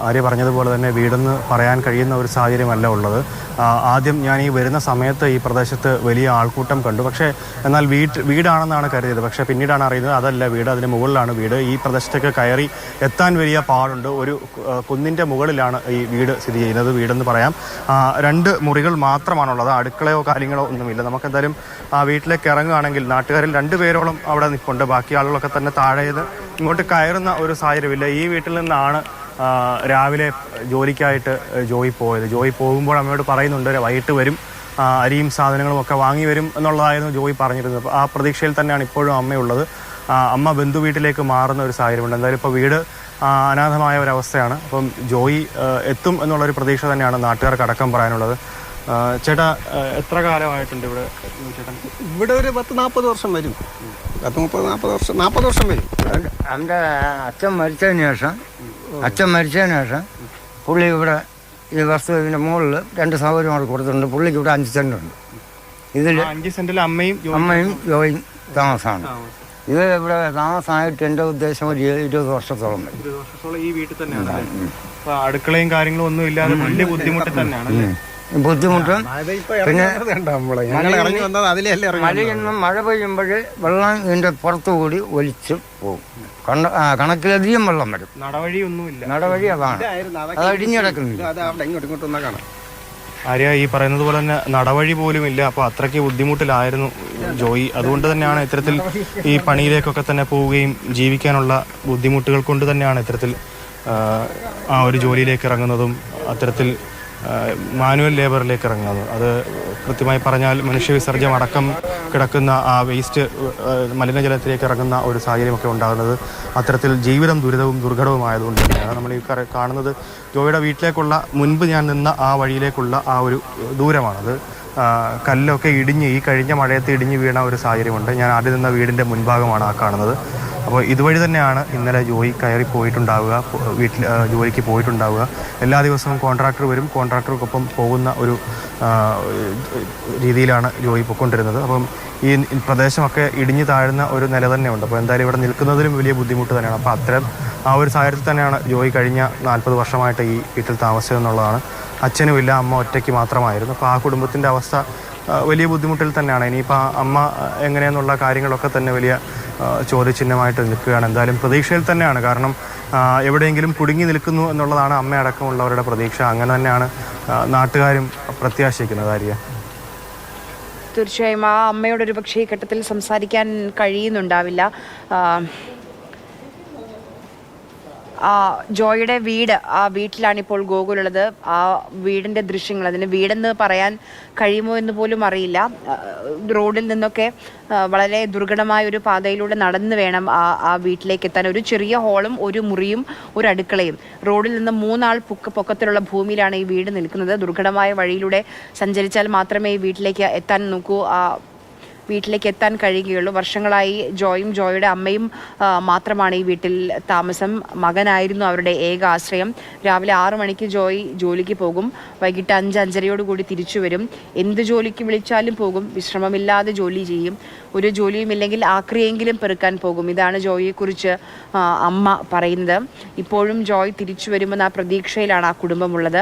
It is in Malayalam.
ആര്യ പറഞ്ഞതുപോലെ തന്നെ വീടെന്ന് പറയാൻ കഴിയുന്ന ഒരു സാഹചര്യമല്ല ഉള്ളത്. ആദ്യം ഞാൻ ഈ വരുന്ന സമയത്ത് ഈ പ്രദേശത്ത് വലിയ ആൾക്കൂട്ടം കണ്ടു. പക്ഷേ എന്നാൽ വീടാണെന്നാണ് കരുതിയത്. പക്ഷേ പിന്നീടാണ് അറിയുന്നത് അതല്ല വീട്, അതിന് മുകളിലാണ് വീട്. ഈ പ്രദേശത്തേക്ക് കയറി എത്താൻ വലിയ പാടുണ്ട്. ഒരു കുന്നിൻ്റെ മുകളിലാണ് ഈ വീട് സ്ഥിതി ചെയ്യുന്നത്. വീടെന്ന് പറയാം. 2 മുറികൾ മാത്രമാണുള്ളത്. അടുക്കളയോ കാര്യങ്ങളോ ഒന്നുമില്ല. നമുക്കെന്തായാലും ആ വീട്ടിലേക്ക് ഇറങ്ങുകയാണെങ്കിൽ നാട്ടുകാരിൽ 2 പേരോളം അവിടെ നിൽപ്പുണ്ട്. ബാക്കി ആളുകളൊക്കെ തന്നെ താഴേത് ഇങ്ങോട്ട് കയറുന്ന ഒരു സാഹചര്യമില്ല. ഈ വീട്ടിൽ നിന്നാണ് രാവിലെ ജോലിക്കായിട്ട് ജോയി പോയത്. ജോയി പോകുമ്പോൾ അമ്മയോട് പറയുന്നുണ്ട് വൈകിട്ട് വരും, അരിയും സാധനങ്ങളും ഒക്കെ വാങ്ങി വരും എന്നുള്ളതായിരുന്നു ജോയി പറഞ്ഞിരുന്നത്. ആ പ്രതീക്ഷയിൽ തന്നെയാണ് ഇപ്പോഴും അമ്മയുള്ളത്. അമ്മ ബന്ധു വീട്ടിലേക്ക് മാറുന്ന ഒരു സാഹചര്യമുണ്ട്. എന്തായാലും ഇപ്പോൾ വീട് അനാഥമായ ഒരവസ്ഥയാണ്. അപ്പം ജോയി എത്തും എന്നുള്ളൊരു പ്രതീക്ഷ തന്നെയാണ് നാട്ടുകാർക്ക് അടക്കം പറയാനുള്ളത്. ചേട്ടാ, എത്ര കാലമായിട്ടുണ്ട് ഇവിടെ? ചേട്ടൻ ഇവിടെ ഒരു 10-40 വർഷം വരും. 40 വർഷം വരും. എൻ്റെ അച്ഛൻ മരിച്ചതിന് ശേഷം പുള്ളി ഇവിടെ ഈ വസ്തുവിൻ്റെ മുകളിൽ 2 സൗകര്യങ്ങൾ കൊടുത്തിട്ടുണ്ട്. പുള്ളിക്ക് ഇവിടെ 5 സെൻറ്റുണ്ട്. ഇതിൽ 5 സെൻറ്റിൽ അമ്മയും ജോയും താമസമാണ്. ഇത് ഇവിടെ താമസമായിട്ട് എൻ്റെ ഉദ്ദേശം ഒരു 20 വർഷത്തോളം വരും. 20 വർഷത്തോളം ഈ വീട്ടിൽ തന്നെയാണ്. അടുക്കളയും കാര്യങ്ങളും ഒന്നും ഇല്ലാതെ വലിയ ബുദ്ധിമുട്ട് തന്നെയാണ്. ബുദ്ധിമുട്ടും പിന്നെ മഴയൊന്നും മഴ പെയ്യുമ്പോൾ വെള്ളം ഇതിൻ്റെ പുറത്തുകൂടി ഒലിച്ച് പോകും. കണക്കിലധികം വെള്ളം വരും. നടവഴി അതാണ്, അത് അടിഞ്ഞിടക്കുന്നില്ല. ആര്യ ഈ പറയുന്നത് പോലെ തന്നെ നടവഴി പോലും ഇല്ല. അപ്പോൾ അത്രയ്ക്ക് ബുദ്ധിമുട്ടിലായിരുന്നു ജോയി. അതുകൊണ്ട് തന്നെയാണ് ഇത്തരത്തിൽ ഈ പണിയിലേക്കൊക്കെ തന്നെ പോവുകയും ജീവിക്കാനുള്ള ബുദ്ധിമുട്ടുകൾ കൊണ്ട് തന്നെയാണ് ഇത്തരത്തിൽ ആ ഒരു ജോലിയിലേക്ക് ഇറങ്ങുന്നതും അത്തരത്തിൽ മാനുവൽ ലേബറിലേക്ക് ഇറങ്ങുന്നത്. അത് കൃത്യമായി പറഞ്ഞാൽ മനുഷ്യവിസർജ്യം അടക്കം കിടക്കുന്ന ആ വേസ്റ്റ് മലിനജലത്തിലേക്ക് ഇറങ്ങുന്ന ഒരു സാഹചര്യമൊക്കെ ഉണ്ടാകുന്നത് അത്തരത്തിൽ ജീവിതം ദുരിതവും ദുർഘടവുമായതുകൊണ്ട് തന്നെയാണ്. നമ്മൾ ഈ കാണുന്നത് ജോയിയുടെ വീട്ടിലേക്കുള്ള മുൻപ് ഞാൻ നിന്ന ആ വഴിയിലേക്കുള്ള ആ ഒരു ദൂരമാണത്. കല്ലൊക്കെ ഈ കഴിഞ്ഞ മഴയത്ത് ഇടിഞ്ഞ് വീണ ഒരു സാഹചര്യമുണ്ട്. ഞാൻ ആദ്യം നിന്ന വീടിൻ്റെ മുൻഭാഗമാണ് ആ കാണുന്നത്. അപ്പോൾ ഇതുവഴി തന്നെയാണ് ഇന്നലെ ജോയി കയറി പോയിട്ടുണ്ടാവുക, വീട്ടിൽ ജോലിക്ക് പോയിട്ടുണ്ടാവുക. എല്ലാ ദിവസവും കോൺട്രാക്ടർ വരും, കോൺട്രാക്ടർക്കൊപ്പം പോകുന്ന ഒരു രീതിയിലാണ് ജോയി പോയിക്കൊണ്ടിരുന്നത്. അപ്പം ഈ പ്രദേശമൊക്കെ ഇടിഞ്ഞു താഴുന്ന ഒരു നില തന്നെയുണ്ട്. അപ്പോൾ എന്തായാലും ഇവിടെ നിൽക്കുന്നതിലും വലിയ ബുദ്ധിമുട്ട് തന്നെയാണ്. അപ്പോൾ അത്തരം ആ ഒരു സാഹചര്യത്തിൽ തന്നെയാണ് ജോയി കഴിഞ്ഞ 40 വർഷമായിട്ട് ഈ വീട്ടിൽ താമസിച്ചതെന്നുള്ളതാണ്. അച്ഛനുമില്ല, അമ്മ ഒറ്റയ്ക്ക് മാത്രമായിരുന്നു. അപ്പോൾ ആ കുടുംബത്തിൻ്റെ അവസ്ഥ വലിയ ബുദ്ധിമുട്ടിൽ തന്നെയാണ്. ഇനിയിപ്പോൾ അമ്മ എങ്ങനെയെന്നുള്ള കാര്യങ്ങളൊക്കെ തന്നെ വലിയ ചോദ്യചിഹ്നമായിട്ട് നിൽക്കുകയാണ്. എന്തായാലും പ്രതീക്ഷയിൽ തന്നെയാണ്. കാരണം എവിടെയെങ്കിലും കുടുങ്ങി നിൽക്കുന്നു എന്നുള്ളതാണ് അമ്മയടക്കമുള്ളവരുടെ പ്രതീക്ഷ. അങ്ങനെ തന്നെയാണ് നാട്ടുകാരും പ്രത്യാശിക്കുന്നത്. ആര്യ, തീർച്ചയായും ആ അമ്മയോട് ഒരു പക്ഷേ ഈ ഘട്ടത്തിൽ സംസാരിക്കാൻ കഴിയുന്നുണ്ടാവില്ല. ജോയിയുടെ വീട്, ആ വീട്ടിലാണിപ്പോൾ ഗോകുലുള്ളത്. ആ വീടിൻ്റെ ദൃശ്യങ്ങൾ, അതിന് വീടെന്ന് പറയാൻ കഴിയുമോ എന്ന് പോലും അറിയില്ല. റോഡിൽ നിന്നൊക്കെ വളരെ ദുർഘടമായ ഒരു പാതയിലൂടെ നടന്നു വേണം ആ വീട്ടിലേക്ക് എത്താൻ. ഒരു ചെറിയ ഹോളും ഒരു മുറിയും ഒരു അടുക്കളയും. റോഡിൽ നിന്ന് 3 ആൾ പൊക്കത്തിലുള്ള ഭൂമിയിലാണ് ഈ വീട് നിൽക്കുന്നത്. ദുർഘടമായ വഴിയിലൂടെ സഞ്ചരിച്ചാൽ മാത്രമേ ഈ വീട്ടിലേക്ക് എത്താൻ കഴിയുകയുള്ളൂ. വർഷങ്ങളായി ജോയും ജോയുടെ അമ്മയും മാത്രമാണ് ഈ വീട്ടിൽ താമസം. മകനായിരുന്നു അവരുടെ ഏക ആശ്രയം. രാവിലെ 6 മണിക്ക് ജോയ് ജോലിക്ക് പോകും, വൈകിട്ട് 5-5:30 തിരിച്ചു വരും. എന്ത് ജോലിക്ക് വിളിച്ചാലും പോകും, വിശ്രമമില്ലാതെ ജോലി ചെയ്യും. ഒരു ജോലിയുമില്ലെങ്കിൽ ആക്രിയെങ്കിലും പെറുക്കാൻ പോകും. ഇതാണ് ജോയിയെക്കുറിച്ച് അമ്മ പറയുന്നത്. ഇപ്പോഴും ജോയ് തിരിച്ചു വരുമെന്ന ആ പ്രതീക്ഷയിലാണ് ആ കുടുംബമുള്ളത്.